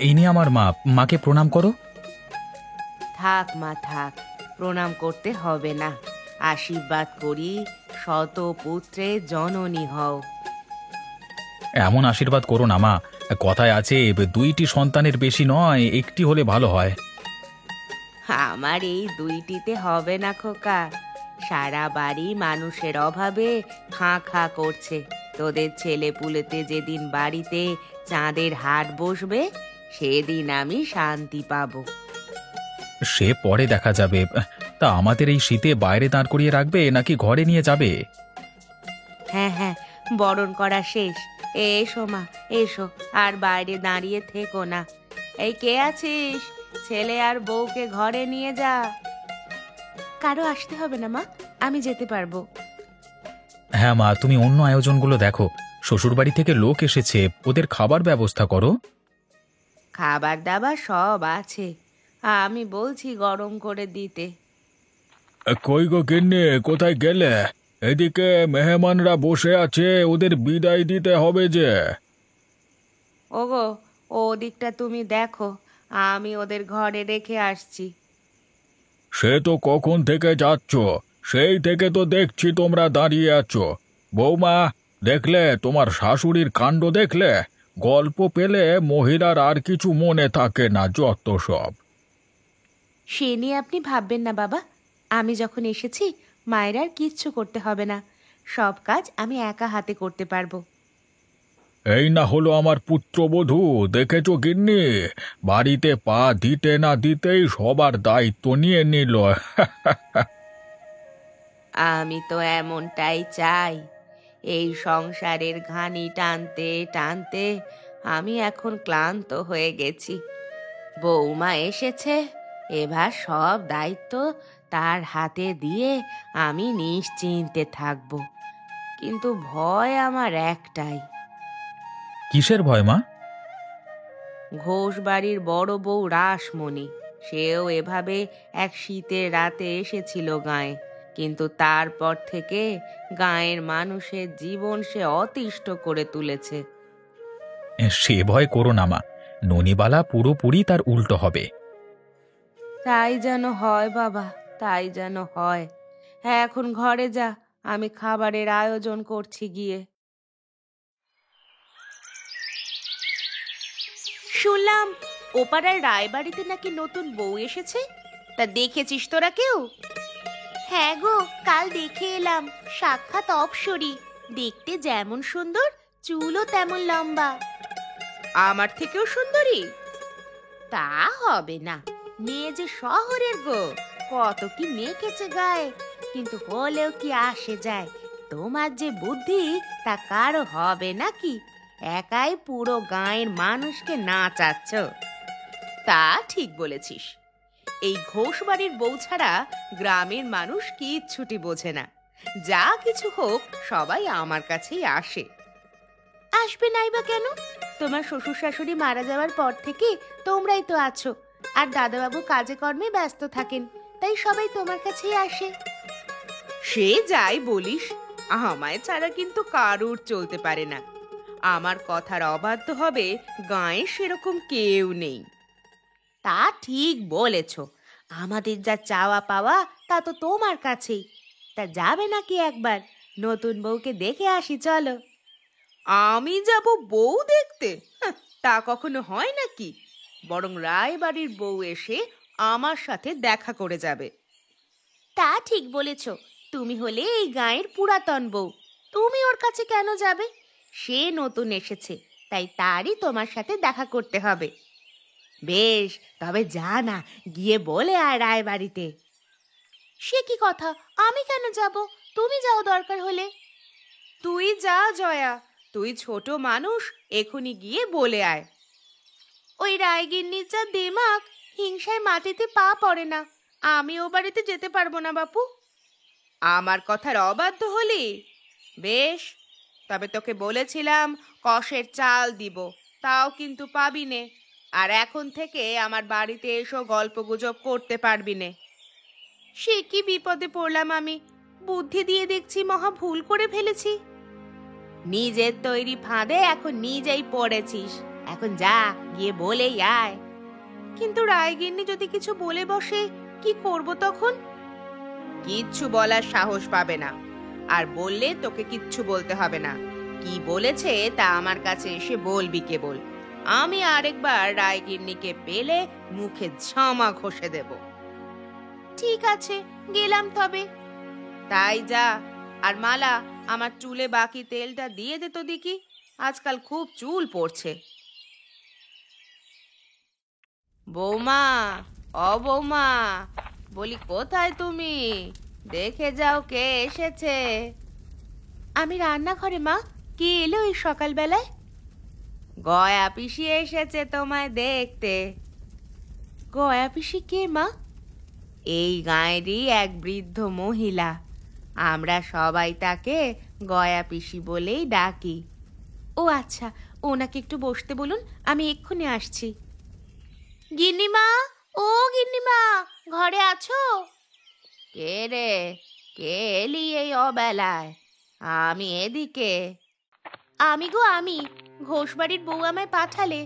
ইনি আমার মা। মাকে প্রণাম করো। থাক মা থাক, প্রণাম করতে হবে না। আশীর্বাদ করি, শত পুত্রে জননী হও। এমন আশীর্বাদ করো না মা। কথায় আছে, দুইটি সন্তানের বেশি নয়, একটি হলে ভালো হয়। আমার এই দুইটিতে হবে না খোকা। সারা বাড়ি মানুষের অভাবে খাঁ খাঁ করছে। তোদের ছেলে পুলেতে যেদিন বাড়িতে চাঁদের হাট বসবে, সেদিন আমি শান্তি পাবো। সে পরে দেখা যাবে। তা আমাদের এই শীতে বাইরে দাঁড় করিয়ে রাখবে নাকি ঘরে নিয়ে যাবে? হ্যাঁ হ্যাঁ, বরণ করা শেষ। এসো মা, এসো, আর বাইরে দাঁড়িয়ে থেকো না। এই কে আছিস? ছেলে আর বউকে ঘরে নিয়ে যা। কারো আসতে হবে না মা, আমি যেতে পারবো। হ্যাঁ মা, তুমি অন্য আয়োজনগুলো দেখো। শ্বশুরবাড়ি থেকে লোক এসেছে, ওদের খাবার ব্যবস্থা করো। খাবার দাবার সব আছে, আমি বলছি গরম করে দিতে। কই গো গিন্নি, কোথায় গেলে? এদিকে মেহমানরা বসে আছে, ওদের বিদায় দিতে হবে যে। ওগো, ও দিকটা তুমি দেখো, আমি ওদের ঘরে রেখে আসছি। সে তো কখন থেকে যাচ্ছ, সেই থেকে তো দেখছি তোমরা দাঁড়িয়ে আছো। বৌমা, দেখলে তোমার শাশুড়ির কাণ্ড? দেখলে গল্প পেলে মহিলার আর কিছু মনে থাকে না, যত সব। সে নিয়ে আপনি ভাববেন না বাবা। আমি যখন এসেছি, মায়ের আর কিচ্ছু করতে হবে না। সব কাজ আমি একা হাতে করতে পারবো। এই না হলো আমার পুত্রবধূ, দেখেছো গিন্নি? বাড়িতে পা দিতে না দিতেই সবার দায়িত্ব নিয়ে নিল। আমি তো এমনটাই চাই। এই সংসারের ঘানি টানতে টানতে আমি এখন ক্লান্ত হয়ে গেছি। বৌমা এসেছে, এবার সব দায়িত্ব তার হাতে দিয়ে আমি নিশ্চিন্তে থাকব। কিন্তু ভয় আমার একটাই। কিসের ভয় মা? ঘোষ বাড়ির বড় বউ রাসমণি, সেও এভাবে এক শীতের রাতে এসেছিল গাঁয়ে, কিন্তু তারপর থেকে গাঁয়ের মানুষের জীবন সে অতিষ্ঠ করে তুলেছে। সে ভয় করো না মা, ননিবালা পুরোপুরি তার উল্টো হবে। তাই যেন হয় বাবা, তাই যেন হয়। হ্যাঁ, এখন ঘরে যা, আমি খাবারের আয়োজন করছি গিয়ে। শুনলাম ওপাড়ার রায়বাড়িতে নাকি নতুন বউ এসেছে, তা দেখেছিস তোরা কেউ? হ্যাঁ গো, কাল দেখে এলাম। সাক্ষাৎ অপ্সরী, দেখতে যেমন সুন্দর, চুলও তেমন লম্বা। আমার থেকেও সুন্দরী? তা হবে না, মেয়ে যে শহরের গো, কত কি মেখেছে গায়ে, কিন্তু হলেও কি আসে যায়? তোমার যে বুদ্ধি, তা কারো হবে নাকি? একাই পুরো গাঁয়ের মানুষকে নাচাচ্ছ। তা ঠিক বলেছিস। এই ঘোষ বাড়ির বউ ছাড়া গ্রামের মানুষ কিচ্ছুটি বোঝে না। যা কিছু হোক, সবাই আমার কাছেই আসে। আসবে নাই বা কেন? তোমার শ্বশুর শাশুড়ি মারা যাওয়ার পর থেকে তোমরাই তো আছো, আর দাদাবাবু কাজে কর্মে ব্যস্ত থাকেন, তাই সবাই তোমার কাছেই আসে। সে যাই বলিস, আমায় ছাড়া কিন্তু কারুর চলতে পারে না। আমার কথার অবাধ্য হবে গাঁয়ে সেরকম কেউ নেই। তা ঠিক বলেছ। আমাদের যা চাওয়া পাওয়া, তা তো তোমার কাছেই। তা যাবে নাকি একবার নতুন বউকে দেখে আসি, চলো। আমি যাব বউ দেখতে? হাহ, তা কখনো হয় নাকি? বরং রায়বাড়ির বউ এসে আমার সাথে দেখা করে যাবে। তা ঠিক বলেছ। তুমি হলে এই গাঁয়ের পুরাতন বউ, তুমি ওর কাছে কেন যাবে? সে নতুন এসেছে, তাই তারই তোমার সাথে দেখা করতে হবে। বেশ, তবে যা না, গিয়ে বলে আয় রায়বাড়িতে। সে কি কথা, আমি কেন যাব? তুমি যাও দরকার হলে। তুই যা জয়া, তুই ছোট মানুষ, এখনই গিয়ে বলে আয়। ওই রায়গিন্নির যা দেমাক, হিংসায় মাটিতে পা পড়ে না। আমি ও বাড়িতে যেতে পারবো না বাপু। আমার কথার অবাধ্য হলি? বেশ, তবে তোকে বলেছিলাম কষের চাল দিব, তাও কিন্তু পাবি নে। আর এখন থেকে আমার বাড়িতে এসো গল্পগুজব করতে পারবি নে। সে কি বিপদে পড়লাম আমি! বুদ্ধি দিয়ে দেখছি মহা ভুল করে ফেলেছি। নিজের তৈরি ফাঁদে এখন নিজেই পড়েছিস। এখন যা, গিয়ে বলেই আয়। কিন্তু রায়গিন্নি যদি কিছু বলে বসে, কি করব তখন? কিচ্ছু বলার সাহস পাবে না, আর বললে তোকে কিচ্ছু বলতে হবে না। কি বলেছে তা আমার কাছে এসে বলবি কেবল। আমি আরেকবার রায়গিন্নিকে পেলে মুখে ঝামা ঘষে দেব। ঠিক আছে, গেলাম তবে। তাই যা। আর মালা, আমার চুলে বাকি তেলটা দিয়ে দে তো দেখি, আজকাল খুব চুল পড়ছে। বৌমা, ও বৌমা, বলি কোথায় তুমি? দেখে যাও কে এসেছে। আমি রান্নাঘরে মা। কে এলো এই সকালবেলায়? গয়া পিসি এসেছে তোমায় দেখতে। গয়া পিসি কে মা? এই গাঁয়েরই এক বৃদ্ধ মহিলা। আমরা সবাই তাকে গয়া পিসি বলেই ডাকি। ও আচ্ছা, ওনাকে একটু বসতে বলুন, আমি এক্ষুনি আসছি। গিন্নিমা, ও গিন্নিমা, ঘরে আছো? কে রে, কে এলি এই অবেলায়? আমি এদিকে। আমি গো, আমি। ঘোষবাড়ির বউ আমায় পাঠালে।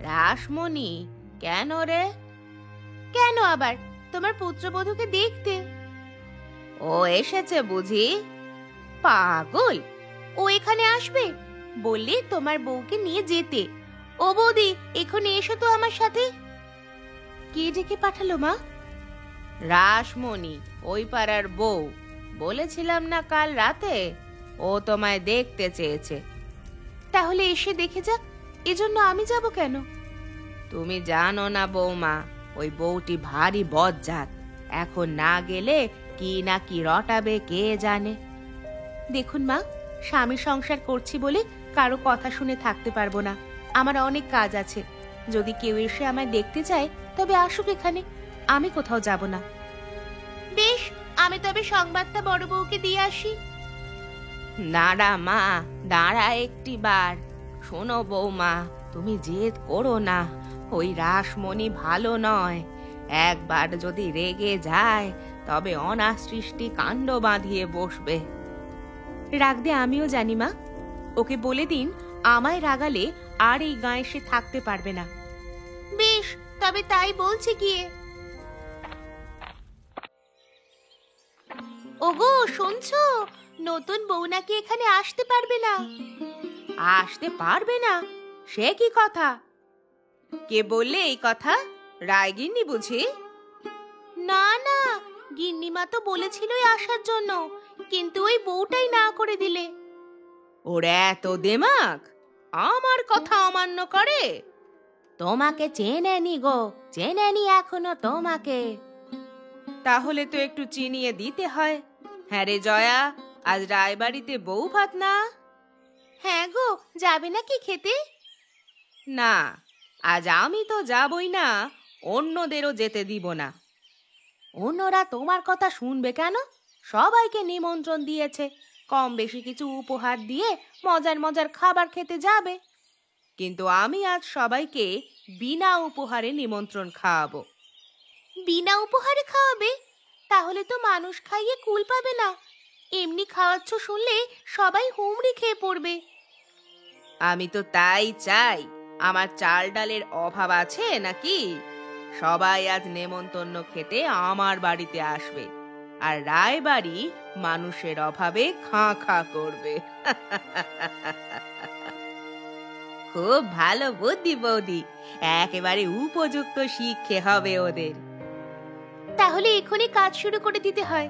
রাসমণি? কেন রে? কেন আবার? তোমার পুত্রবধূকে দেখতে। ও এসেছে বুঝি? পাগল, ও এখানে আসবে? বললে তোমার বউকে নিয়ে যেতে। ও বৌদি, এখনই এসো তো আমার সাথে। কে ডেকে পাঠালো মা? রাসমণি, ওই পাড়ার বউ। বলেছিলাম না কাল রাতে? ও তোমায় দেখতে চেয়েছে। তাহলে এসে দেখে যাক, এজন্য আমি যাব কেন? তুমি জানো না বৌমা, ওই বউটি ভারী বজ্জাত। এখন না গেলে কি না কি রটাবে কে জানে। দেখুন মা, স্বামী সংসার করছি বলে কারো কথা শুনে থাকতে পারবো না। আমার অনেক কাজ আছে। যদি কেউ এসে আমায় দেখতে চায় তবে আসুক এখানে, আমি কোথাও যাব না। বেশ, আমি তবে সংবাদটা বড় বউকে দিয়ে আসি। দাঁড়া মা, দাঁড়া একটি বার। শোনো বৌমা, তুমি জেদ করো না। ওই রাসমণি ভালো নয়। একবার যদি রেগে যায় তবে অনাসৃষ্টি কাণ্ড বাঁধিয়ে বসবে। রাগদে আমিও জানি মা। ওকে বলে দিন আমায় রাগালে আর এই গাঁয়ে সে থাকতে পারবে না। বেশ, তবে তাই বলছি গিয়ে। ওগো, শুনছো? নতুন বউ নাকি এখানে আসতে পারবে না। আসতে পারবে না? সে কি কথা? কে বললে এই কথা? রায়গিন্নি বুঝি? না না, গিন্নিমা তো বলেছিলই আসার জন্য, কিন্তু ওই বউটাই না করে দিলে। ওর এত দেমাক, আমার কথা অমান্য করে? তোমাকে চেনেনি গো, চেনেনি এখনো তোমাকে। তাহলে তো একটু চিনিয়ে দিতে হয়। হ্যাঁ রে জয়া, আজ রায়বাড়িতে বউ ভাত না? হ্যাঁ গো, যাবে নাকি খেতে? না, আজ আমি তো যাবই না, অন্যদেরও যেতে দিব না। অন্যরা তোমার কথা শুনবে কেন? সবাইকে নিমন্ত্রণ দিয়েছে, কম বেশি কিছু উপহার দিয়ে মজার মজার খাবার খেতে যাবে। কিন্তু আমি আজ সবাইকে বিনা উপহারে নিমন্ত্রণ খাওয়াবো। বিনা উপহারে খাওয়াবে? তাহলে তো মানুষ খাইয়ে কুল পাবে না। এমনি খাওয়াচ্ছ শুনলে সবাই হুমড়ি খেয়ে পড়বে। আমি তো তাই চাই। আমার চাল ডালের অভাব আছে নাকি? সবাই আজ নেমন্তন্ন খেতে আমার বাড়িতে আসবে, আর রায়বাড়ি মানুষের অভাবে খাঁ খাঁ করবে। খুব ভালো বুদ্ধি বৌদি, একেবারে উপযুক্ত শিক্ষে হবে ওদের। তাহলে এখনই কাজ শুরু করে দিতে হয়।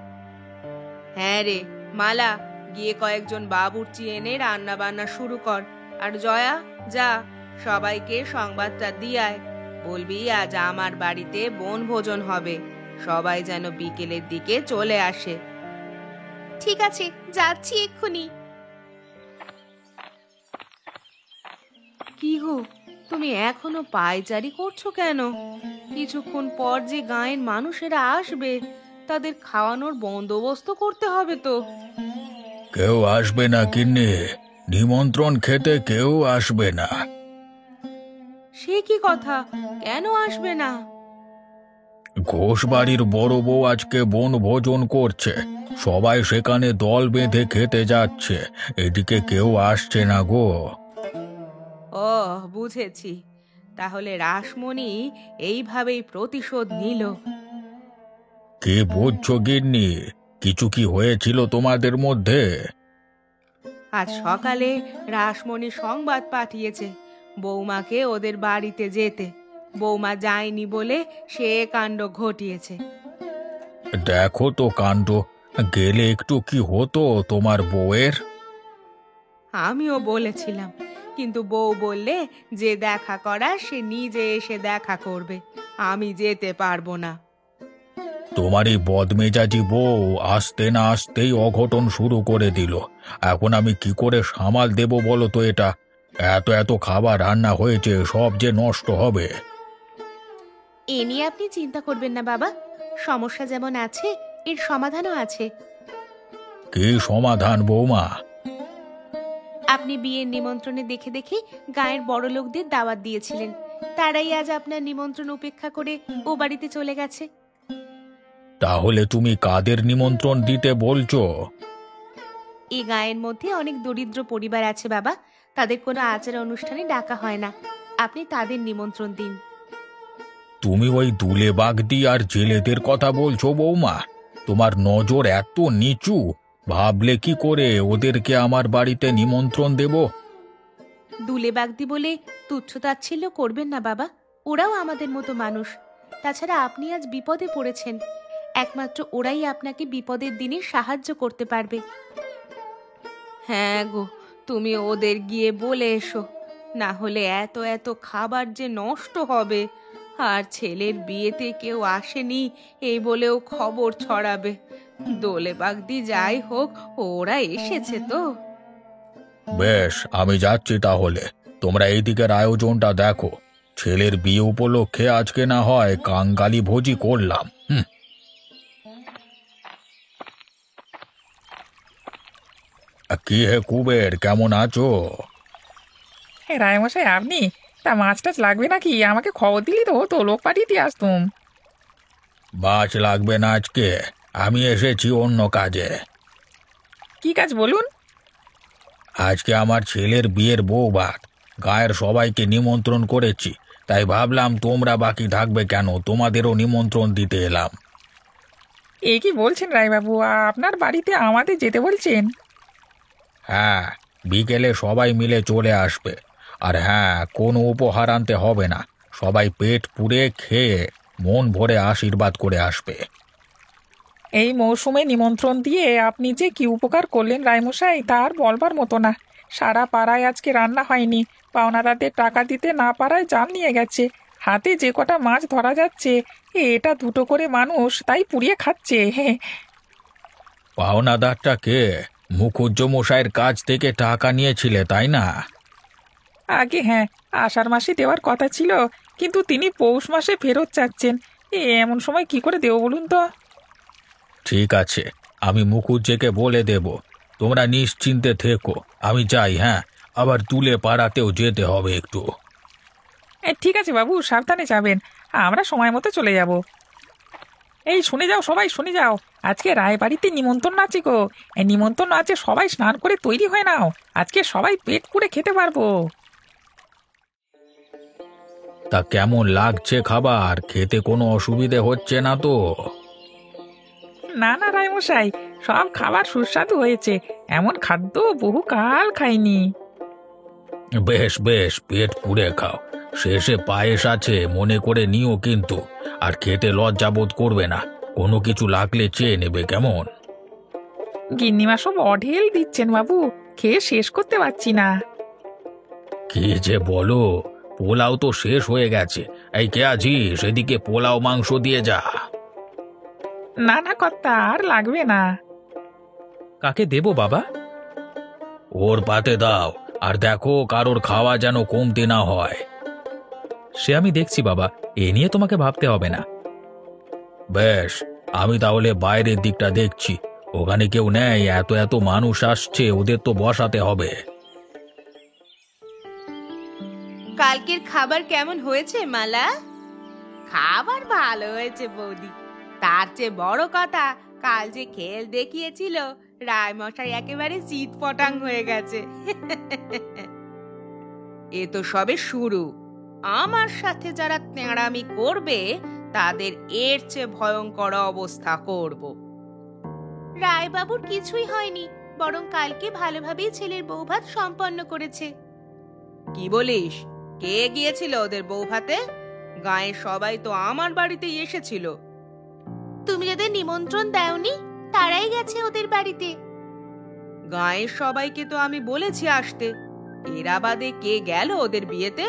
হ্যাঁ রে মালা, গিয়ে কয়েকজন বাবুর্চি এনে রান্না বান্না শুরু কর। আর জয়া, যা সবাইকে সংবাদটা দিয়ে আয়। বলবি আজ আমার বাড়িতে বনভোজন হবে, সবাই যেন বিকেলের দিকে চলে আসে। ঠিক আছে, যাচ্ছি এক্ষুনি। কি গো, তুমি এখনো পায়চারি করছো কেন? কিছুক্ষণ পর যে গাঁয়ের মানুষেরা আসবে, তাদের খাওয়ানোর বন্দোবস্ত করতে হবে তো। কেউ আসবে না গিন্নি, নিমন্ত্রণ খেতে কেউ আসবে না। সে কি কথা? কেন আসবে না? ঘোষবাড়ির বড় বউ আজকে বনভোজন করছে, সবাই সেখানে দল বেঁধে খেতে যাচ্ছে, এদিকে কেউ আসছে না গো। ও, বুঝেছি। তাহলে রাসমণি এইভাবেই প্রতিশোধ নিল। কি বুঝছো গিন্নি? কিছু কি হয়েছিল তোমাদের মধ্যে? আজ সকালে রাসমণি সংবাদ পাঠিয়েছে বৌমাকে ওদের বাড়িতে যেতে। বৌমা যায়নি বলে সে এ কাণ্ড ঘটিয়েছে। দেখো তো কাণ্ড, গেলে একটু কি হতো তোমার বউয়ের? আমিও বলেছিলাম, কিন্তু বউ বললে যে দেখা করার সে নিজে এসে দেখা করবে, আমি যেতে পারবো না। তোমার এই বদমেজাজি বউ আসতে না আসতেই অঘটন শুরু করে দিল। এখন আমি কি করে সামাল দেব বলো তো এটা? এত এত খাবার রান্না হয়েছে, সব যে নষ্ট হবে। এ নিয়ে আপনি চিন্তা করবেন না বাবা, সমস্যা যেমন আছে এর সমাধানও আছে। কি সমাধান বৌমা? আপনি বিয়ের নিমন্ত্রণে দেখে দেখে গায়ের বড় লোকদের দাওয়াত দিয়েছিলেন, তারাই আজ আপনার নিমন্ত্রণ উপেক্ষা করে ও বাড়িতে চলে গেছে। তাহলে তুমি কাদের নিমন্ত্রণ দিতে বলছো? এই গায়ের মধ্যে অনেক দরিদ্র পরিবার আছে বাবা, তাদের কোনো আচার অনুষ্ঠানে ডাকা হয় না, আপনি তাদের নিমন্ত্রণ দিন। তুমি ওই দুলে বাগদি আর জেলেদের কথা বলছো বৌমা? তোমার নজর এত নিচু, ভাবলে কি করে ওদেরকে আমার বাড়িতে নিমন্ত্রণ দেব? দুলে বাগদি বলে তুচ্ছ তাচ্ছিল্য করবেন না বাবা, ওরাও আমাদের মতো মানুষ। তাছাড়া আপনি আজ বিপদে পড়েছেন, একমাত্র ওরাই আপনাকে বিপদের দিনে সাহায্য করতে পারবে। হ্যাঁ গো, তুমি ওদের গিয়ে বলে এসো, না হলে এত এত খাবার যে নষ্ট হবে। আর ছেলের বিয়েতে কেউ আসেনি এই বলেও খবর ছড়াবে। দোলে বাগদি যাই হোক, ওরা এসেছে তো। বেশ, আমি যাচ্ছি তাহলে। তোমরা এই দিকের আয়োজনটা দেখো। ছেলের বিয়ে উপলক্ষে আজকে না হয় কাঙ্গালি ভোজি করলাম। কি হে কুবের, কেমন আছো? রায়মশাই আপনি? তা মাছ টাছ লাগবে নাকি? আমাকে খবর দিলি তো হতো, লোক পাঠিয়ে দিয়ে আসতুম। মাছ লাগবে না আজকে, আমি এসেছি অন্য কাজে। কি কাজ বলুন? আজকে আমার ছেলের বিয়ের বউ ভাত, গায়ের সবাইকে নিমন্ত্রণ করেছি, তাই ভাবলাম তোমরা বাকি থাকবে কেন, তোমাদেরও নিমন্ত্রণ দিতে এলাম। এ কি বলছেন রায়বাবু, আপনার বাড়িতে আমাদের যেতে বলছেন? হ্যাঁ, বিকেলে সবাই মিলে চলে আসবে। আর হ্যাঁ, কোনো উপহার আনতে হবে না, সবাই পেট পুড়ে খেয়ে মন ভরে আশীর্বাদ করে আসবে। এই মৌসুমে নিমন্ত্রণ দিয়ে আপনি যে কি উপকার করলেন রায়মশাই, তার বলবার মতো না। সারা পাড়ায় আজকে রান্না হয়নি, পাওনাদারদের টাকা দিতে না পারায় জাল নিয়ে গেছে। হাতে যে কটা মাছ ধরা যাচ্ছে, এটা দুটো করে মানুষ তাই পুড়িয়ে খাচ্ছে। পাওনাদারটা কে? মুখুজ্জমশাইয়ের কাছ থেকে টাকা নিয়েছিলে তাই না? আগে হ্যাঁ, আষাঢ় মাসে দেওয়ার কথা ছিল, কিন্তু তিনি পৌষ মাসে ফেরত চাচ্ছেন। এমন সময় কি করে দেবো বলুন তো? ঠিক আছে, আমি মুখুজ্জেকে বলে দেব। তোমরা নিশ্চিন্তে থেকো, আমি যাই। হ্যাঁ, আবার তুলে পাড়াতেও যেতে হবে একটু। ঠিক আছে বাবু, সাবধানে যাবেন, আমরা সময় মতো চলে যাব। এই শুনে যাও, সবাই শুনে যাও, আজকে রায়বাড়িতে নিমন্ত্রণ আছে গো। এই নিমন্ত্রণ আছে, সবাই স্নান করে তৈরি হয়ে নাও, আজকে সবাই পেট পুড়ে খেতে পারবো। তা কেমন লাগছে খাবার? খেতে কোনো অসুবিধে হচ্ছে না তো? না না রায়মশাই, সব খাবার সুস্বাদু হয়েছে, এমন খাদ্য বহুকাল খাইনি। বেশ বেশ, পেট পুড়ে খাও। শেষে পায়েস আছে, মনে করে নিও কিন্তু। আর খেতে লজ্জা বোধ করবে না, কোনো কিছু লাগলে চেয়ে নেবে কেমন? গিন্নিমা সব অঢেল দিচ্ছেন বাবু, খেয়ে শেষ করতে পারছি না। কি যে বলো, পোলাও তো শেষ হয়ে গেছে। এই কে আছিস, সেদিকে পোলাও মাংস দিয়ে যা। না না কর্তা, আর লাগবে না। কাকে দেবো বাবা? ওর পাতে দাও, আর দেখো কারোর খাওয়া যেন কমতে না হয়। সে আমি দেখছি বাবা, এ নিয়ে তোমাকে ভাবতে হবে না। বেশ, আমি তাহলে বাইরের দিকটা দেখছি। ওখানে কেউ নেই, এত এত মানুষ আসছে, ওদের তো বসাতে হবে। কালকের খাবার কেমন হয়েছে মালা? খাবার ভালো হয়েছে বৌদি, তার চেয়ে বড় কথা, কাল যে খেল দেখিয়েছিল রায়মশাই একেবারে চিৎপটাং হয়ে গেছে। এ তো সবে শুরু। আমার সাথে যারা তেড়ামি করবে তাদের এর চেয়ে ভয়ঙ্কর অবস্থা করব। রায়বাবুর কিছুই হয়নি, বরং কালকে ভালোভাবেই ছেলের বৌভাত সম্পন্ন করেছে। কি বলিস? কে গিয়েছিল ওদের বৌভাতে? গায়ের সবাই তো আমার বাড়িতেই এসেছিল। তুমি যাদের নিমন্ত্রণ দাওনি তারাই গেছে ওদের বাড়িতে। গায়ের সবাইকে তো আমি বলেছি আসতে, এরা বাদে কে গেল ওদের বিয়েতে?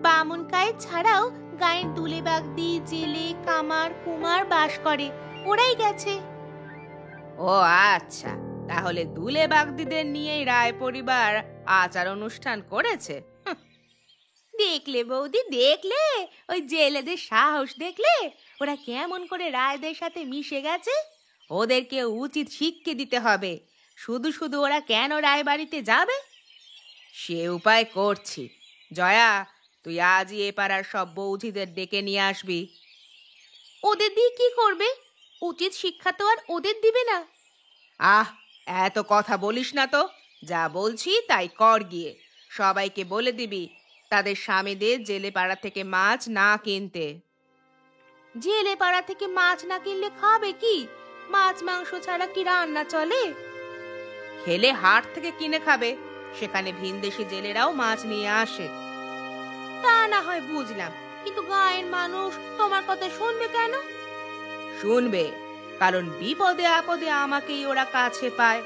বামুন কায়ের ছাড়াও গায়ের দুলে বাগদি, জেলে, কামার, কুমার বাস করে, ওরাই গেছে। ও আচ্ছা, তাহলে দুলে বাগদিদের নিয়েই রায় পরিবার আচার অনুষ্ঠান করেছে। দেখলে বৌদি, দেখলে ওই জেলেদের সাহস দেখলে? ওরা কেমন করে রায়দের সাথে মিশে গেছে। ওদেরকে উচিত শিক্ষা দিতে হবে। শুধু শুধু ওরা কেন রায় বাড়িতে যাবে? সে উপায় করছি। জয়া, তুই আজই এ পাড়ার সব বৌঝিদের ডেকে নিয়ে আসবি। ওদের দিয়ে কি করবে? উচিত শিক্ষা তো আর ওদের দিবে না। আহ, এত কথা বলিস না তো। যা বলছি তাই কর গিয়ে। সবাইকে বলে দিবি তাদের স্বামীদের জেলে পাড়া থেকে মাছ না কিনতে। জেলে পাড়া থেকে মাছ না কিনলে খাবে কি? মাছ মাংস ছাড়া কি রান্না চলে? খেলে হাট থেকে কিনে খাবে, সেখানে ভিনদেশি জেলেরাও মাছ নিয়ে আসে। তা না হয় বুঝলাম, কিন্তু গায়ের মানুষ তোমার কথা শুনবে কেন? শুনবে, কারণ বিপদে আপদে আমাকেই ওরা কাছে পায়।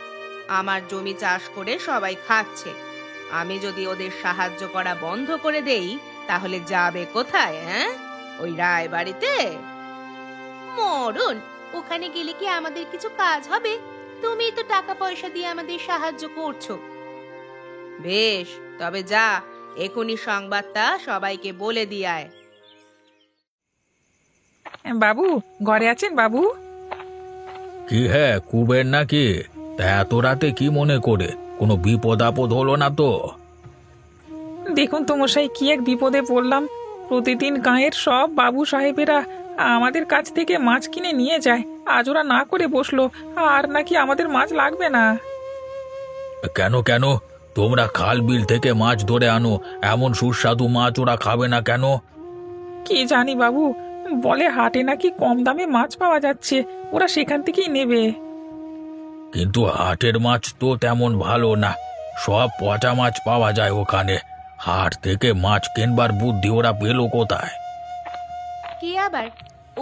আমার জমি চাষ করে সবাই খাচ্ছে। আমি যদি ওদের সাহায্য করা বন্ধ করে দেই তাহলে যাবে কোথায়? হ্যাঁ, ওই রায় বাড়িতে? মরণ, ওখানে গেলে কি আমাদের কিছু কাজ হবে? তুমি তো টাকা পয়সা দিয়ে আমাদের সাহায্য করছো। বেশ, তবে যা, এখনই সংবাদটা সবাইকে বলে দিয়ে আয়। বাবু, ঘরে আছেন বাবু? কি হ্যাঁ, কুবের নাকি? তা এত রাতে কি মনে করে? কোনো বিপদ আপদ হলো না তো? দেখুন তো মশাই, কি এক বিপদে পড়লাম। প্রতিদিন গাঁয়ের সব বাবু সাহেবেরা আমাদের কাছ থেকে মাছ কিনে নিয়ে যায়। আজ ওরা না করে বসলো, আর নাকি আমাদের মাছ লাগবে না। কেন কেন? তোমরা খাল বিল থেকে মাছ ধরে আনো, এমন সুস্বাদু মাছ ওরা খাবে না কেন? কি জানি বাবু, বলে হাটে নাকি কম দামে মাছ পাওয়া যাচ্ছে, ওরা সেখান থেকেই নেবে। কিন্তু হাটের মাছ তো তেমন ভালো না, সব পচা মাছ পাওয়া যায় ওখানে। হাট থেকে মাছ কেনবার বুদ্ধি ওরা পেল কোথায়? কে আবার?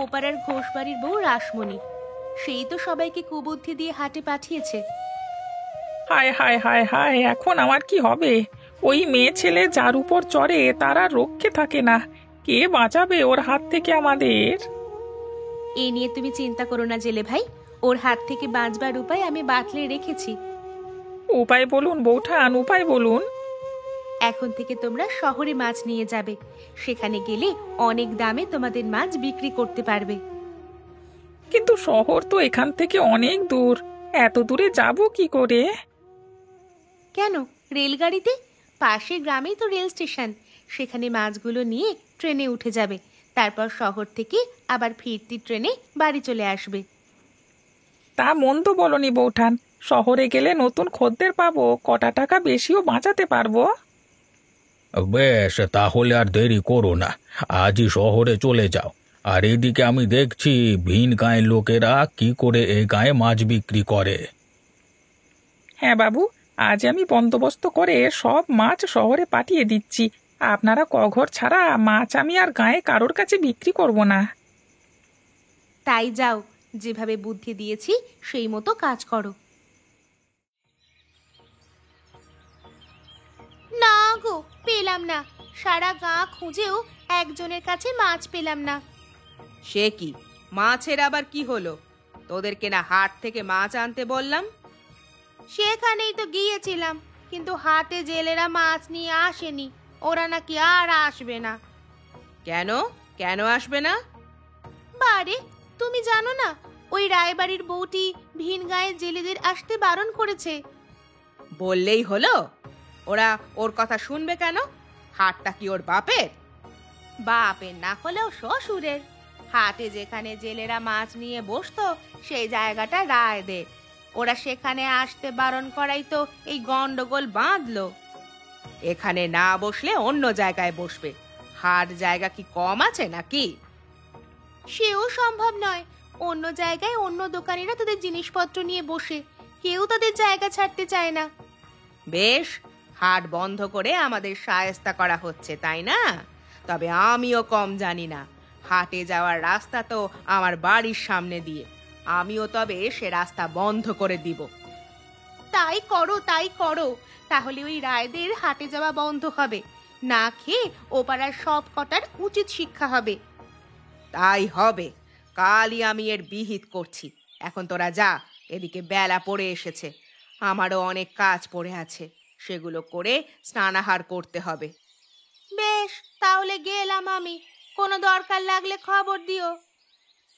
ওপাড়ার ঘোষবাড়ির বউ রাসমণি, সেই তো সবাইকে কুবুদ্ধি দিয়ে হাটে পাঠিয়েছে। হায় হায় হায় হায়, এখন আমার কি হবে? ওই মেয়ে ছেলে যার উপর চড়ে তারা রক্ষে থাকে না। কে বাঁচাবে ওর হাত থেকে আমাদের? এ নিয়ে তুমি চিন্তা করো না জেলে ভাই, ওর হাত থেকে বাঁচবার উপায় আমি বাতলে রেখেছি। উপায় বলুন বৌঠান, উপায় বলুন। এখন থেকে তোমরা শহরে মাছ নিয়ে যাবে, সেখানে গেলে অনেক দামে তোমাদের মাছ বিক্রি করতে পারবে। কিন্তু শহর তো এখান থেকে অনেক দূর, এত দূরে যাব কি করে? কেন, রেলগাড়িতে। পাশের গ্রামেই তো রেল স্টেশন, সেখানে মাছগুলো নিয়ে ট্রেনে উঠে যাবে। তারপর শহর থেকে আবার ফিরতি ট্রেনে বাড়ি চলে আসবে। তা মন্দ বলনি বৌঠান, শহরে গেলে নতুন খদ্দের পাবো, কটা টাকা বেশিও বাঁচাতে পারবো। বেশ, তাহলে আর দেরি করো না, আজই শহরে চলে যাও। আর এদিকে আমি দেখছি ভিন গাঁয়ের লোকেরা কি করে এই গায়ে মাছ বিক্রি করে। হ্যাঁ বাবু, আজ আমি বন্দোবস্ত করে সব মাছ শহরে পাঠিয়ে দিচ্ছি। আপনারা কঘর ছাড়া মাছ আমি আর গায়ে কারোর কাছে বিক্রি করব না। তাই যাও, যেভাবে বুদ্ধি দিয়েছি সেই মতো কাজ করো। না গো, পেলাম না। সারা গাঁ খুঁজেও একজনের কাছে মাছ পেলাম না। সে কি, মাছের আবার কি হলো? তোদেরকে না হাট থেকে মাছ আনতে বললাম? সেখানেই তো গিয়েছিলাম, কিন্তু হাটে জেলেরা মাছ নিয়ে আসেনি। ওরা নাকি আর আসবে না। কেন কেন আসবে না? বারে, তুমি জানো না ওই রায়বাড়ির বউটি ভিন গাঁয়ের জেলেদের আসতে বারণ করেছে। বললেই হলো, ওরা ওর কথা শুনবে কেন? হাটটা কি ওর বাপের? বাপের না হলেও শ্বশুরের। হাটে যেখানে জেলেরা মাছ নিয়ে বসতো সেই জায়গাটা রায়দের। ওরা সেখানে আসতে বারণ করাই তো এই গন্ডগোল বাঁধলো। এখানে না বসলে অন্য জায়গায় বসবে। হাট জায়গা কি কম আছে নাকি? সেও সম্ভব নয়। অন্য জায়গায় অন্য দোকানিরা তাদের জিনিসপত্র নিয়ে বসে, কেউ তাদের জায়গা ছাড়তে চায় না। বেশ, হাট বন্ধ করে আমাদের শায়েস্তা করা হচ্ছে, তাই না? তবে আমিও কম জানি না। হাটে যাওয়ার রাস্তা তো আমার বাড়ির সামনে দিয়ে, আমিও তবে সে রাস্তা বন্ধ করে দিব। তাই করো, তাই করো। তাহলে ওই রায়দের হাটে যাওয়া বন্ধ হবে, না খেয়ে ও পাড়ার সব কটার উচিত শিক্ষা হবে। তাই হবে, কালই আমি এর বিহিত করছি। এখন তোরা যা, এদিকে বেলা পড়ে এসেছে। আমারও অনেক কাজ পড়ে আছে, সেগুলো করে স্নানাহার করতে হবে। বেশ, তাহলে গেলাম আমি। কোনো দরকার লাগলে খবর দিও।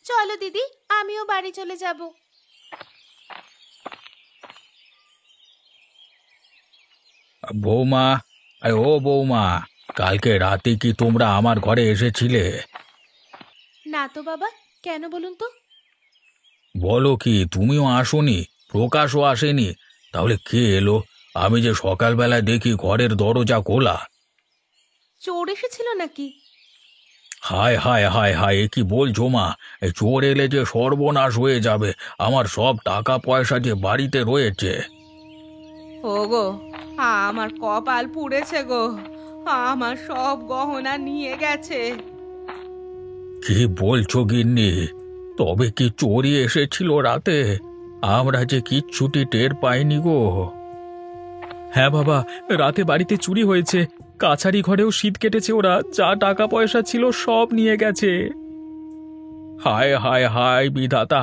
চলো দিদি, আমিও বাড়ি চলে যাব। বৌমা, ও বৌমা, কালকে রাতে কি তোমরা আমার ঘরে এসেছিলে? না তো বাবা, কেন বলুন তো? বলো কি, তুমিও আসোনি? প্রকাশও আসেনি? তাহলে কে এলো? আমি যে সকালবেলায় দেখি ঘরের দরজা খোলা। চোর এসেছিল নাকি? হায় হায় হায় হায়, এ কি বলছো মা? এ চোর এলে যে সর্বনাশ হয়ে যাবে। আমার সব টাকা পয়সা যে বাড়িতে রয়েছে। ওগো, আমার কপাল পুড়েছে গো। আমার সব গহনা নিয়ে গেছে। কি বলছো গিন্নি? তবে কি চোরই এসেছিল রাতে? আমরা যে কিচ্ছুটি টের পাইনি গো। হ্যাঁ বাবা, রাতে বাড়িতে চুরি হয়েছে। কাছারি ঘরেও শীত কেটেছে, ওরা যা টাকা পয়সা ছিল সব নিয়ে গেছে। হায় হায় হায় বিধাতা,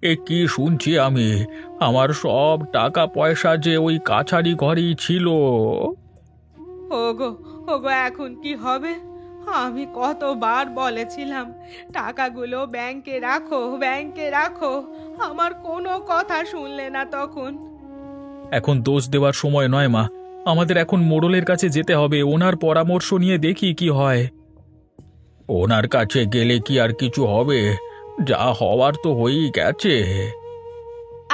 এ কি শুনছি আমি? আমার সব টাকা পয়সা যে ওই কাছারি ঘরেই ছিল। ওগো, ওগো, এখন কি হবে? আমি কতবার বলেছিলাম টাকাগুলো ব্যাংকে রাখো, ব্যাংকে রাখো। আমার কোনো কথা শুনলে না তখন। এখন দোষ দেওয়ার সময় নয় মা, আমাদের এখন মোড়লের কাছে যেতে হবে, ওনার পরামর্শ নিয়ে দেখি কি হয়। ওনার কাছে গেলে কি আর কিছু হবে? যা হওয়ার তো হয়েই গেছে।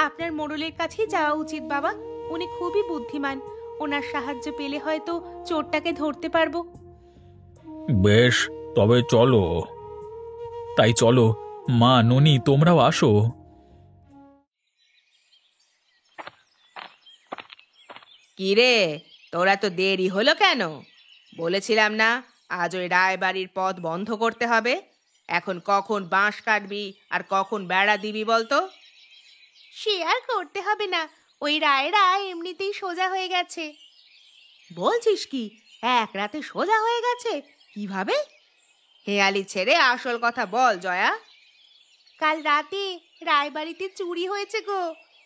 আপনার মোড়লের কাছেই যাওয়া উচিত বাবা। উনি খুবই বুদ্ধিমান। ওনার সাহায্য পেলে হয়তো চোরটাকে ধরতে পারবো। বেশ, তবে চলো। তাই চলো। মা, ননি, তোমরাও আসো। কি রে, তোরা তো দেরি হলো কেন? বলেছিলাম না আজ ওই রায়বাড়ির পথ বন্ধ করতে হবে? এখন কখন বাঁশ কাটবি আর কখন বেড়া দিবি বলতো? সে আর করতে হবে না, ওই রায়রা এমনিতেই সোজা হয়ে গেছে। বলছিস কি, এক রাতে সোজা হয়ে গেছে? কিভাবে? হেয়ালি ছেড়ে আসল কথা বল জয়া। কাল রাতে রায়বাড়িতে চুরি হয়েছে গো।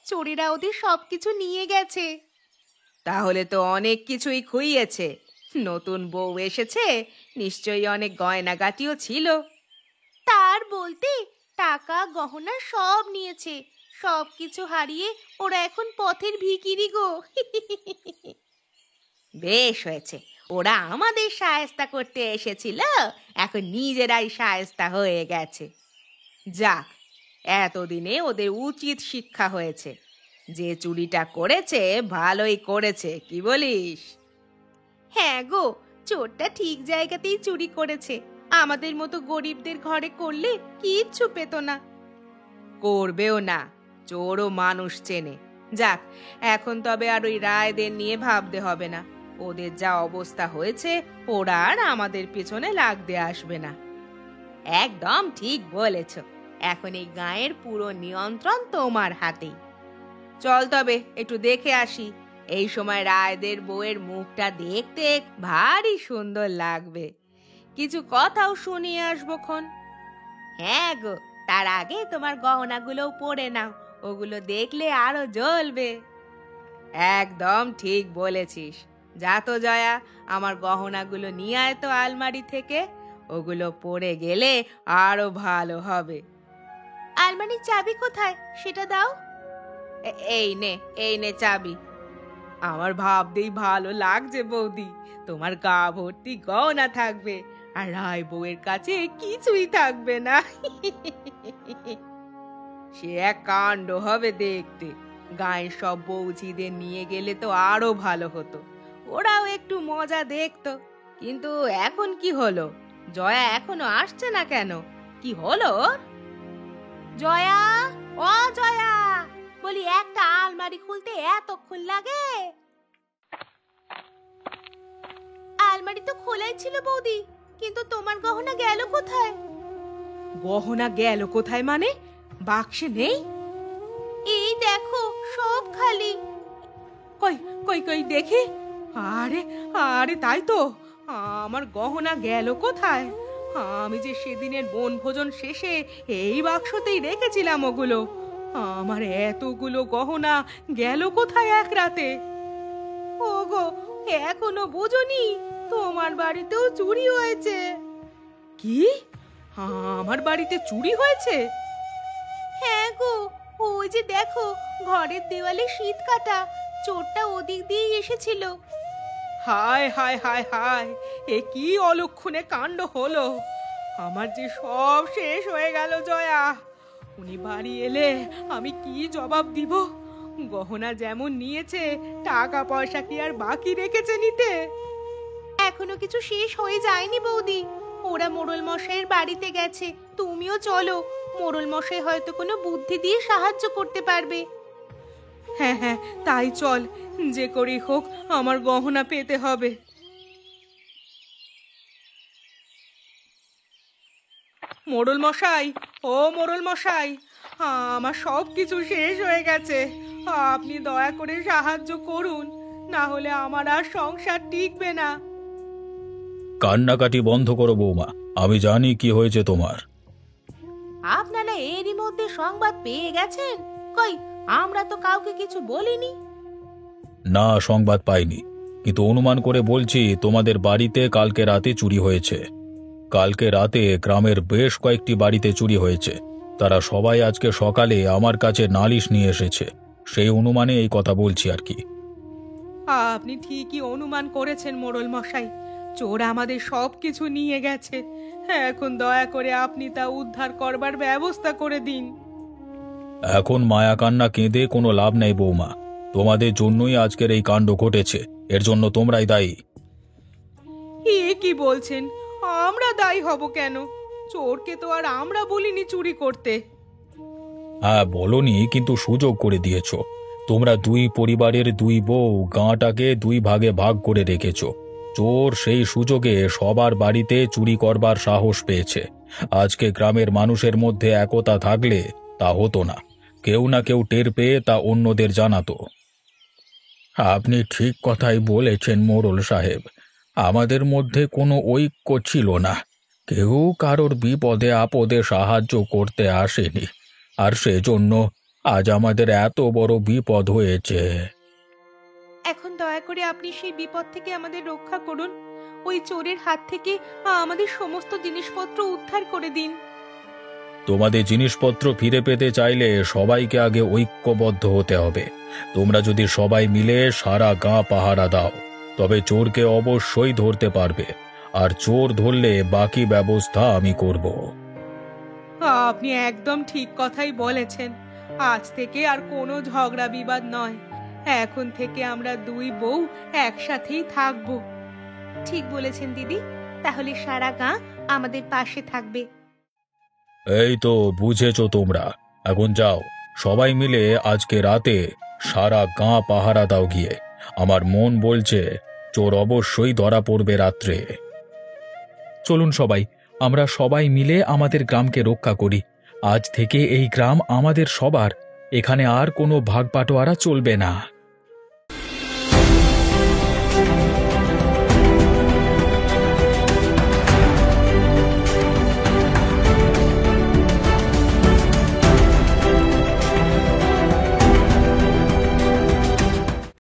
চোরেরা ওদের সবকিছু নিয়ে গেছে। তাহলে তো অনেক কিছুই খুইয়েছে। নতুন বউ এসেছে, নিশ্চয়ই অনেক গয়নাগাটিও ছিল। তার বলতে টাকা গহনা সব নিয়েছে। সব কিছু হারিয়ে ওরা এখন পথের ভিখিরি গো। বেশ হয়েছে, ওরা আমাদের শায়েস্তা করতে এসেছিল, এখন নিজেরাই শায়েস্তা হয়ে গেছে। যাক, এতদিনে ওদের উচিত শিক্ষা হয়েছে। যে চুরিটা করেছে ভালোই করেছে, কি বলিস? হ্যাঁ গো, চোরটা ঠিক জায়গাতেই চুরি করেছে। আমাদের মতো গরিবদের ঘরে করলে কিচ্ছু পেত না। করবেও না, চোরও মানুষ চেনে। যাক, এখন তবে আর ওই রায়দের নিয়ে ভাবতে হবে না। ওদের যা অবস্থা হয়েছে, ওরা আর আমাদের পেছনে লাগতে আসবে না। একদম ঠিক বলেছ। এখন এই গাঁয়ের পুরো নিয়ন্ত্রণ তোমার হাতেই। চল তবে একটু দেখে আসি। এই সময় রায়দের বউয়ের মুখটা দেখতে ভারী সুন্দর লাগবে। কিছু কথাও শুনিয়ে আসবো খন। হ্যাঁ গো, তার আগে তোমার গহনাগুলোও পরে নাও, ওগুলো দেখলে আরো জ্বলবে। একদম ঠিক বলেছিস। যা তো জয়া, আমার গহনাগুলো নিয়ে আয় তো আলমারি থেকে। ওগুলো পরে গেলে আরো ভালো হবে। আলমারির চাবি কোথায়, সেটা দাও। এই নে, এই নে চাবি। আমার ভাবতেই ভালো লাগছে বৌদি। তোমার গা ভর্তি গহনা থাকবে, আর রায় বউয়ের কাছে কিছুই থাকবে না। সে এক কাণ্ড হবে দেখতে। গায়ের সব বৌঝিদের নিয়ে গেলে তো আরো ভালো হতো। ওরাও একটু মজা দেখতো। কিন্তু এখন কি হলো? জয়া এখনো আসছে না কেন? কি হলো ওর? জয়া, ও জয়া, বলি একটা আলমারি খুলতে এতক্ষণ লাগে? আলমারি তো খোলাই ছিল বৌদি, কিন্তু তোমার গহনা গেল কোথায়? গহনা গেল কোথায় মানে? বাক্সে নেই? এই দেখো, সব খালি। কই কই কই দেখি। আরে আরে তাই তো, আমার গহনা গেল কোথায়? আমি যে সেদিনের বনভোজন শেষে এই বাক্সতেই রেখেছিলাম ওগুলো। আমার এতগুলো গহনা গেল কোথায় এক রাতে? ওগো, এখনো বোঝনি? তোমার বাড়িতেও চুরি হয়েছে। কি? আমার বাড়িতে চুরি হয়েছে? হ্যাঁ গো, ওই যে দেখো, ঘরের দেওয়ালে শীত কাটা, চোরটা ওদিক দিয়েই এসেছিল। হায় হায় হায় হায়, এ কি অলক্ষণে কাণ্ড হলো! আমার যে সব শেষ হয়ে গেল জয়া। উনি বাড়ি এলে আমি কি জবাব দিব? গহনা যেমন নিয়েছে, টাকা পয়সা কি আর বাকি রেখেছে নিতে? এখনো কিছু শেষ হয়ে যায়নি বৌদি। ওরা মোড়ল মশাইয়ের বাড়িতে গেছে, তুমিও চলো। মোড়ল মশাই হয়তো কোনো বুদ্ধি দিয়ে সাহায্য করতে পারবে। হ্যাঁ হ্যাঁ, তাই চল। যে করেই হোক আমার গহনা পেতে হবে। মোড়ল মশাই, ও মোড়ল মশাই, আমার সব কিছু শেষ হয়ে গেছে। আপনি দয়া করে সাহায্য করুন, না হলে আমার আর সংসার টিকবে না। কান্নাকাটি বন্ধ করো বৌমা, আমি জানি কি হয়েছে তোমার। আপনারা এরই মধ্যে সংবাদ পেয়ে গেছেন? কই, আমরা তো কাউকে কিছু বলিনি। না, সংবাদ পাইনি, কিন্তু অনুমান করে বলছি তোমাদের বাড়িতে কালকে রাতে চুরি হয়েছে। কালকে রাতে গ্রামের বেশ কয়েকটি বাড়িতে চুরি হয়েছে। তারা সবাই আজকে সকালে আমার কাছে নালিশ নিয়ে এসেছে। সেই অনুমানে এই কথা বলছি আর কি। আপনি ঠিকই অনুমান করেছেন মোড়ল মশাই। চোর আমাদের সব কিছু নিয়ে গেছে। এখন দয়া করে আপনি তা উদ্ধার করবার ব্যবস্থা করে দিন। এখন মায়া কান্না কেঁদে কোনো লাভ নেই বৌমা। তোমাদের জন্যই আজকের এই কাণ্ড ঘটেছে, এর জন্য তোমরাই দায়ী। এ কি বলছেন? আমরা দায়ী হব কেন? চোরকে তো আর আমরা বলিনি চুরি করতে। হ্যাঁ বলনি, কিন্তু সুযোগ করে দিয়েছ। তোমরা দুই পরিবারের দুই বউ গাঁটাকে দুই ভাগে ভাগ করে রেখেছ। চোর সেই সুযোগে সবার বাড়িতে চুরি করবার সাহস পেয়েছে। আজকে গ্রামের মানুষের মধ্যে একতা থাকলে তা হতো না। কেউ না কেউ টের পেয়ে তা অন্যদের জানাতো। আপনি ঠিক কথাই বলেছেন মোড়ল সাহেব। আমাদের মধ্যে কোনো ঐক্য ছিল না। কেউ কারোর বিপদে আপদে সাহায্য করতে আসেনি, আর সেজন্য আজ আমাদের এত বড় বিপদ হয়েছে। এখন দয়া করে আপনি সেই বিপদ থেকে আমাদের রক্ষা করুন। ওই চোরের হাত থেকে আমাদের সমস্ত জিনিসপত্র উদ্ধার করে দিন। তোমাদের জিনিসপত্র ফিরে পেতে চাইলে সবাইকে আগে ঐক্যবদ্ধ হতে হবে। তোমরা যদি সবাই মিলে সারা গাঁ পাহারা দাও, তবে চোরকে অবশ্যই ধরতে পারবে, আর চোর ধরলে বাকি ব্যবস্থা আমি করব। আপনি একদম ঠিক কথাই বলেছেন। আজ থেকে আর কোনো ঝগড়া বিবাদ নয়। এখন থেকে আমরা দুই বউ একসাথেই থাকবো। ঠিক বলেছেন দিদি, তাহলে সারা গাঁ আমাদের পাশে থাকবে। এই তো বুঝেছো তোমরা। এখন যাও, সবাই মিলে আজকে রাতে সারা গাঁ পাহারা দাও গিয়ে। আমার মন বলছে চোর অবশ্যই ধরা পড়বে রাত্রে। চলুন সবাই, আমরা সবাই মিলে আমাদের গ্রামকে রক্ষা করি। আজ থেকে এই গ্রাম আমাদের সবার। এখানে আর কোনো ভাগ বাটোয়ারা চলবে না।